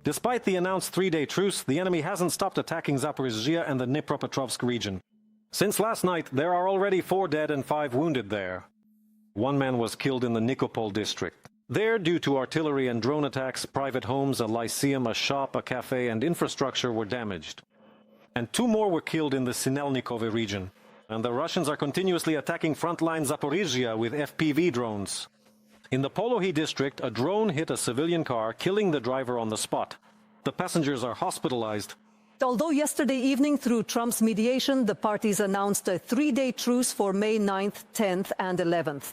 Despite the announced three-day truce, the enemy hasn't stopped attacking Zaporozhye and the Dnipropetrovsk region. Since last night, there are already 4 dead and 5 wounded there. 1 man was killed in the Nikopol district. There, due to artillery and drone attacks, private homes, a lyceum, a shop, a cafe, and infrastructure were damaged. And 2 more were killed in the Sinelnikove region. And the Russians are continuously attacking frontline Zaporozhye with FPV drones. In the Polohy district, a drone hit a civilian car, killing the driver on the spot. The passengers are hospitalized. Although yesterday evening, through Trump's mediation, the parties announced a 3-day truce for May 9th, 10th and 11th.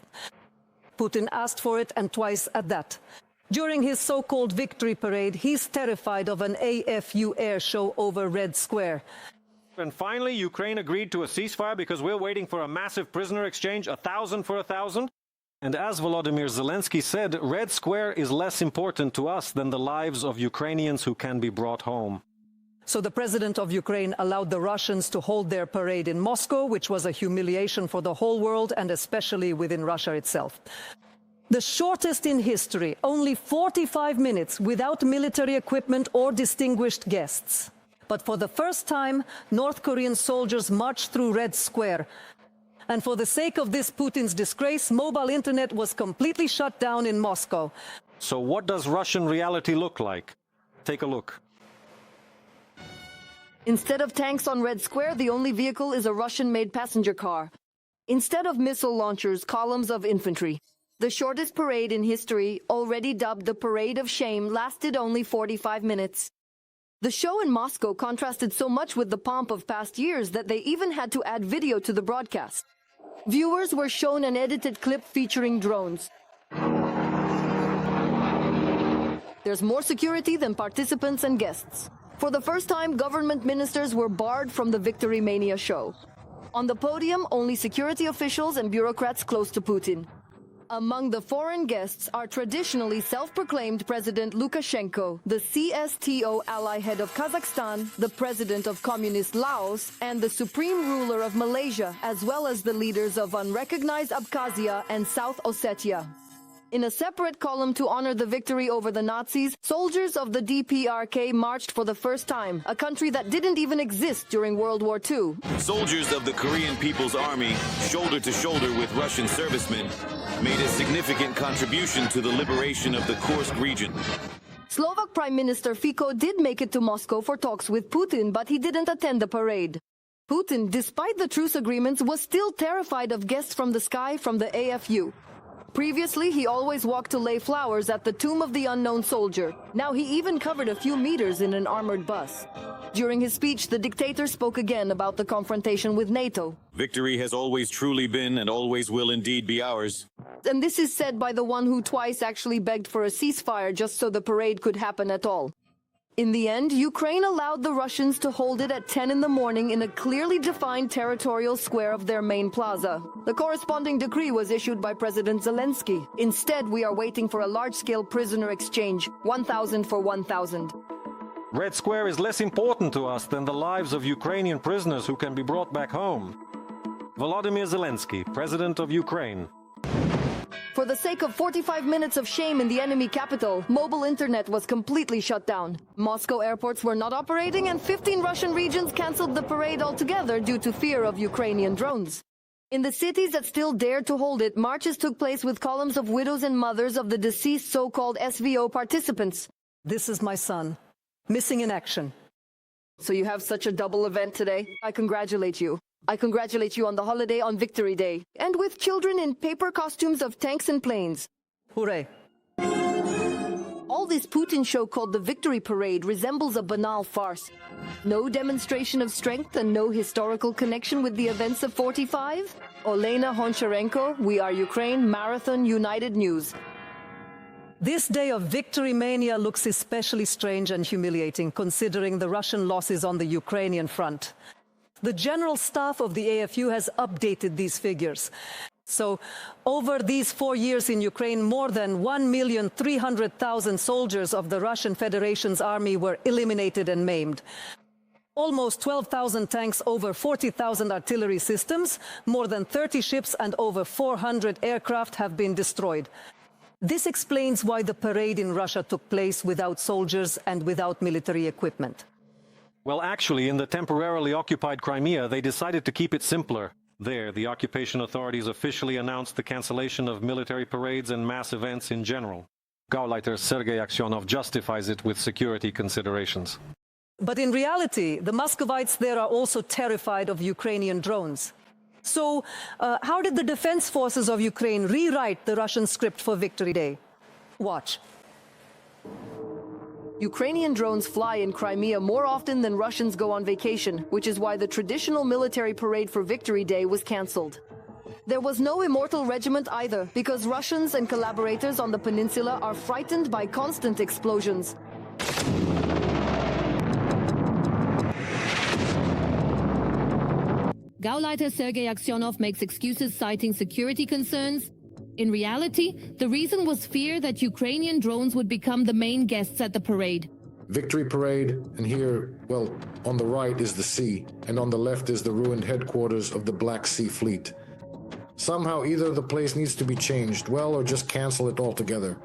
Putin asked for it, and twice at that. During his so-called victory parade, he's terrified of an AFU air show over Red Square. And finally, Ukraine agreed to a ceasefire because we're waiting for a massive prisoner exchange, 1,000 for 1,000. And as Volodymyr Zelenskyi said, Red Square is less important to us than the lives of Ukrainians who can be brought home. So the president of Ukraine allowed the Russians to hold their parade in Moscow, which was a humiliation for the whole world and especially within Russia itself. The shortest in history, only 45 minutes without military equipment or distinguished guests. But for the first time, North Korean soldiers marched through Red Square. And for the sake of this Putin's disgrace, mobile internet was completely shut down in Moscow. So what does Russian reality look like? Take a look. Instead of tanks on Red Square, the only vehicle is a Russian-made passenger car. Instead of missile launchers, columns of infantry. The shortest parade in history, already dubbed the Parade of Shame, lasted only 45 minutes. The show in Moscow contrasted so much with the pomp of past years that they even had to add video to the broadcast. Viewers were shown an edited clip featuring drones. There's more security than participants and guests. For the first time, government ministers were barred from the Victory Mania show. On the podium, only security officials and bureaucrats close to Putin. Among the foreign guests are traditionally self-proclaimed President Lukashenko, the CSTO ally head of Kazakhstan, the president of Communist Laos, and the supreme ruler of Malaysia, as well as the leaders of unrecognized Abkhazia and South Ossetia. In a separate column to honor the victory over the Nazis, soldiers of the DPRK marched for the first time, a country that didn't even exist during World War II. Soldiers of the Korean People's Army, shoulder to shoulder with Russian servicemen, made a significant contribution to the liberation of the Kursk region. Slovak Prime Minister Fico did make it to Moscow for talks with Putin, but he didn't attend the parade. Putin, despite the truce agreements, was still terrified of guests from the sky from the AFU. Previously, he always walked to lay flowers at the tomb of the unknown soldier. Now he even covered a few meters in an armored bus. During his speech, the dictator spoke again about the confrontation with NATO. Victory has always truly been and always will indeed be ours. And this is said by the one who twice actually begged for a ceasefire just so the parade could happen at all. In the end, Ukraine allowed the Russians to hold it at 10 in the morning in a clearly defined territorial square of their main plaza. The corresponding decree was issued by President Zelenskyi. Instead, we are waiting for a large-scale prisoner exchange, 1,000 for 1,000. Red Square is less important to us than the lives of Ukrainian prisoners who can be brought back home. Volodymyr Zelenskyi, President of Ukraine. For the sake of 45 minutes of shame in the enemy capital, mobile internet was completely shut down. Moscow airports were not operating, and 15 Russian regions cancelled the parade altogether due to fear of Ukrainian drones. In the cities that still dared to hold it, marches took place with columns of widows and mothers of the deceased so-called SVO participants. This is my son, missing in action. So you have such a double event today. I congratulate you. I congratulate you on the holiday on Victory Day, and with children in paper costumes of tanks and planes. Hooray. All this Putin show called the Victory Parade resembles a banal farce. No demonstration of strength and no historical connection with the events of 45? Olena Honcharenko, We Are Ukraine, Marathon United News. This day of Victory Mania looks especially strange and humiliating, considering the Russian losses on the Ukrainian front. The General Staff of the AFU has updated these figures. So, over these 4 years in Ukraine, more than 1,300,000 soldiers of the Russian Federation's army were eliminated and maimed. Almost 12,000 tanks, over 40,000 artillery systems, more than 30 ships and over 400 aircraft have been destroyed. This explains why the parade in Russia took place without soldiers and without military equipment. Well, actually, in the temporarily occupied Crimea, they decided to keep it simpler. There, the occupation authorities officially announced the cancellation of military parades and mass events in general. Gauleiter Sergei Aksyonov justifies it with security considerations. But in reality, the Muscovites there are also terrified of Ukrainian drones. So, how did the defense forces of Ukraine rewrite the Russian script for Victory Day? Watch. Ukrainian drones fly in Crimea more often than Russians go on vacation, which is why the traditional military parade for Victory Day was cancelled. There was no immortal regiment either, because Russians and collaborators on the peninsula are frightened by constant explosions. Gauleiter Sergei Aksyonov makes excuses citing security concerns. In reality, the reason was fear that Ukrainian drones would become the main guests at the parade. Victory Parade, and here, well, on the right is the sea, and on the left is the ruined headquarters of the Black Sea Fleet. Somehow either the place needs to be changed, well, or just cancel it altogether.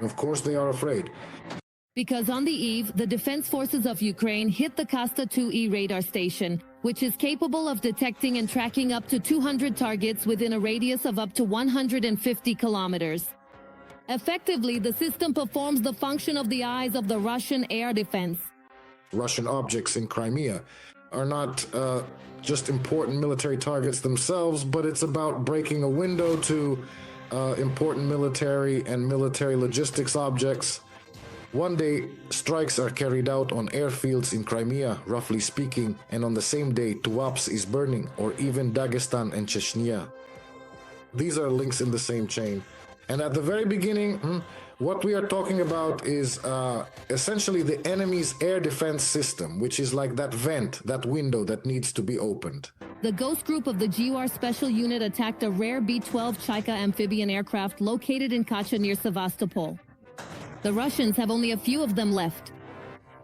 Of course they are afraid. Because on the eve, the defense forces of Ukraine hit the Kasta 2E radar station, which is capable of detecting and tracking up to 200 targets within a radius of up to 150 kilometers. Effectively, the system performs the function of the eyes of the Russian air defense. Russian objects in Crimea are not just important military targets themselves, but it's about breaking a window to important military and military logistics objects. One day, strikes are carried out on airfields in Crimea, roughly speaking, and on the same day, Tuapse is burning, or even Dagestan and Chechnya. These are links in the same chain. And at the very beginning, what we are talking about is essentially the enemy's air defense system, which is like that vent, that window that needs to be opened. The Ghost Group of the GUR Special Unit attacked a rare B-12 Chaika amphibian aircraft located in Kacha near Sevastopol. The Russians have only a few of them left.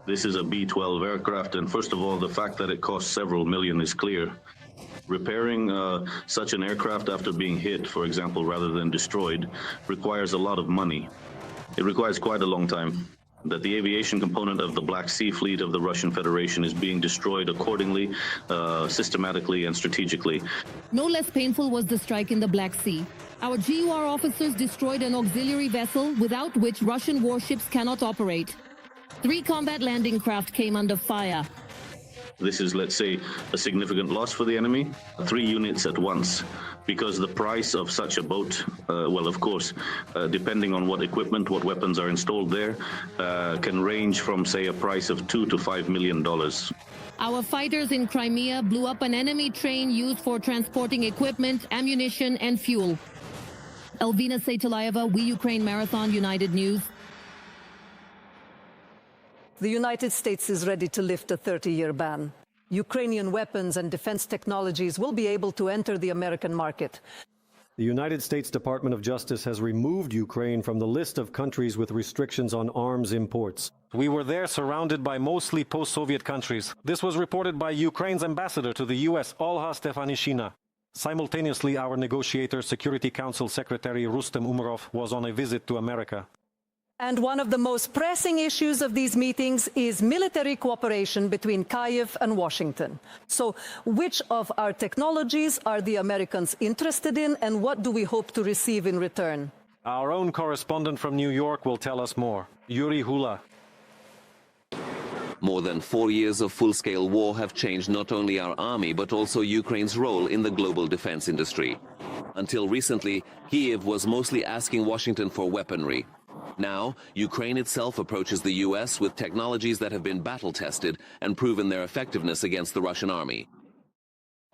This is a B-12 aircraft, and first of all, the fact that it costs several million is clear. Repairing such an aircraft after being hit, for example, rather than destroyed, requires a lot of money. It requires quite a long time. That the aviation component of the Black Sea Fleet of the Russian Federation is being destroyed accordingly, systematically and strategically. No less painful was the strike in the Black Sea. Our GUR officers destroyed an auxiliary vessel without which Russian warships cannot operate. 3 combat landing craft came under fire. This is, let's say, a significant loss for the enemy. 3 units at once, because the price of such a boat, well, of course, depending on what equipment, what weapons are installed there, can range from, say, a price of $2 to $5 million. Our fighters in Crimea blew up an enemy train used for transporting equipment, ammunition, and fuel. Elvina Seytolayeva, We Ukraine Marathon, United News. The United States is ready to lift a 30-year ban. Ukrainian weapons and defense technologies will be able to enter the American market. The United States Department of Justice has removed Ukraine from the list of countries with restrictions on arms imports. We were there surrounded by mostly post-Soviet countries. This was reported by Ukraine's ambassador to the U.S., Olha Stefanishina. Simultaneously, our negotiator, Security Council Secretary Rustem Umerov, was on a visit to America. And one of the most pressing issues of these meetings is military cooperation between Kyiv and Washington. So, which of our technologies are the Americans interested in, and what do we hope to receive in return? Our own correspondent from New York will tell us more. Yuri Hula. More than 4 years of full-scale war have changed not only our army, but also Ukraine's role in the global defense industry. Until recently, Kyiv was mostly asking Washington for weaponry. Now, Ukraine itself approaches the U.S. with technologies that have been battle-tested and proven their effectiveness against the Russian army.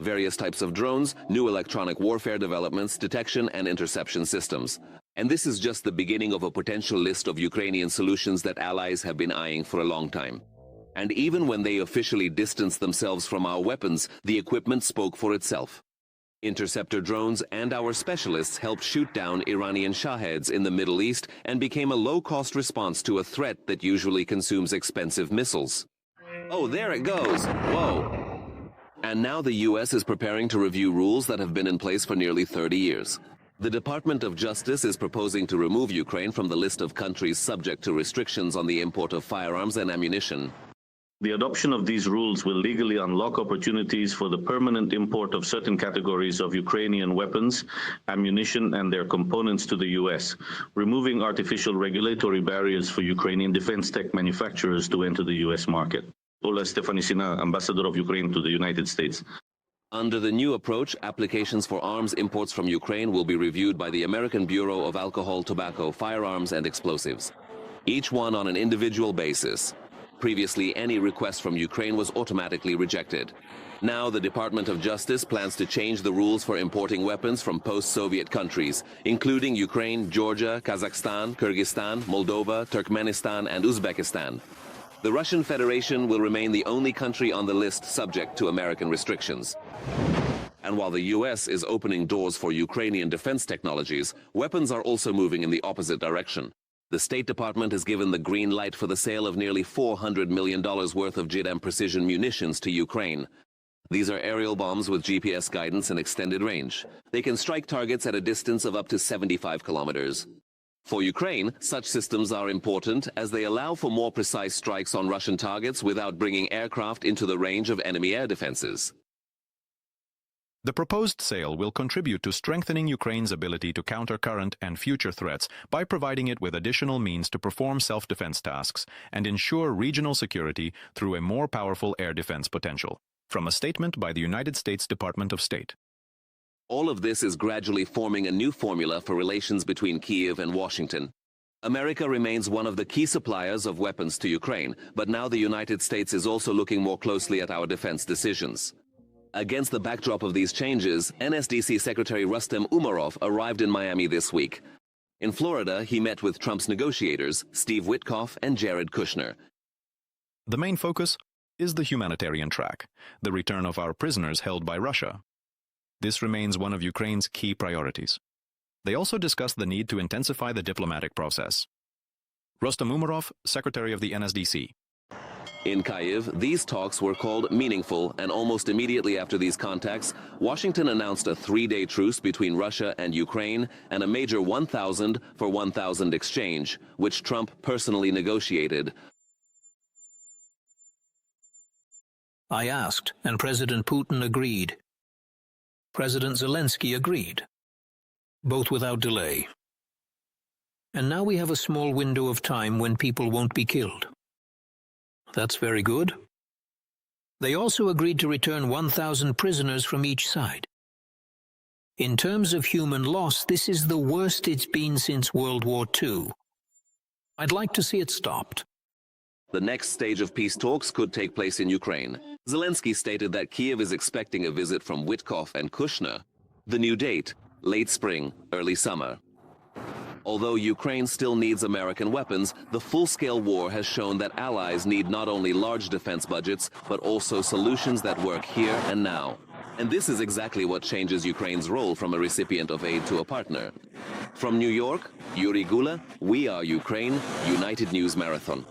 Various types of drones, new electronic warfare developments, detection and interception systems. And this is just the beginning of a potential list of Ukrainian solutions that allies have been eyeing for a long time. And even when they officially distanced themselves from our weapons, the equipment spoke for itself. Interceptor drones and our specialists helped shoot down Iranian Shaheds in the Middle East and became a low-cost response to a threat that usually consumes expensive missiles. Oh, there it goes! Whoa! And now the U.S. is preparing to review rules that have been in place for nearly 30 years. The Department of Justice is proposing to remove Ukraine from the list of countries subject to restrictions on the import of firearms and ammunition. The adoption of these rules will legally unlock opportunities for the permanent import of certain categories of Ukrainian weapons, ammunition, and their components to the U.S., removing artificial regulatory barriers for Ukrainian defense tech manufacturers to enter the U.S. market. Ola Stefanisina, Ambassador of Ukraine to the United States. Under the new approach, applications for arms imports from Ukraine will be reviewed by the American Bureau of Alcohol, Tobacco, Firearms, and Explosives, each one on an individual basis. Previously, any request from Ukraine was automatically rejected. Now, the Department of Justice plans to change the rules for importing weapons from post-Soviet countries, including Ukraine, Georgia, Kazakhstan, Kyrgyzstan, Moldova, Turkmenistan, and Uzbekistan. The Russian Federation will remain the only country on the list subject to American restrictions. And while the US is opening doors for Ukrainian defense technologies, weapons are also moving in the opposite direction. The State Department has given the green light for the sale of nearly $400 million worth of JIDAM precision munitions to Ukraine. These are aerial bombs with GPS guidance and extended range. They can strike targets at a distance of up to 75 kilometers. For Ukraine, such systems are important as they allow for more precise strikes on Russian targets without bringing aircraft into the range of enemy air defenses. The proposed sale will contribute to strengthening Ukraine's ability to counter current and future threats by providing it with additional means to perform self-defense tasks and ensure regional security through a more powerful air defense potential. From a statement by the United States Department of State. All of this is gradually forming a new formula for relations between Kyiv and Washington. America remains one of the key suppliers of weapons to Ukraine, but now the United States is also looking more closely at our defense decisions. Against the backdrop of these changes, NSDC Secretary Rustem Umerov arrived in Miami this week. In Florida, he met with Trump's negotiators, Steve Witkoff and Jared Kushner. The main focus is the humanitarian track, the return of our prisoners held by Russia. This remains one of Ukraine's key priorities. They also discussed the need to intensify the diplomatic process. Rustem Umerov, Secretary of the NSDC. In Kyiv, these talks were called meaningful, and almost immediately after these contacts, Washington announced a 3-day truce between Russia and Ukraine and a major 1,000 for 1,000 exchange, which Trump personally negotiated. I asked, and President Putin agreed. President Zelensky agreed, both without delay. And now we have a small window of time when people won't be killed. That's very good. They also agreed to return 1,000 prisoners from each side. In terms of human loss, this is the worst it's been since World War II. I'd like to see it stopped. The next stage of peace talks could take place in Ukraine. Zelensky stated that Kyiv is expecting a visit from Witkoff and Kushner. The new date, late spring, early summer. Although Ukraine still needs American weapons, the full-scale war has shown that allies need not only large defense budgets, but also solutions that work here and now. And this is exactly what changes Ukraine's role from a recipient of aid to a partner. From New York, Yuri Gula, We Are Ukraine, United News Marathon.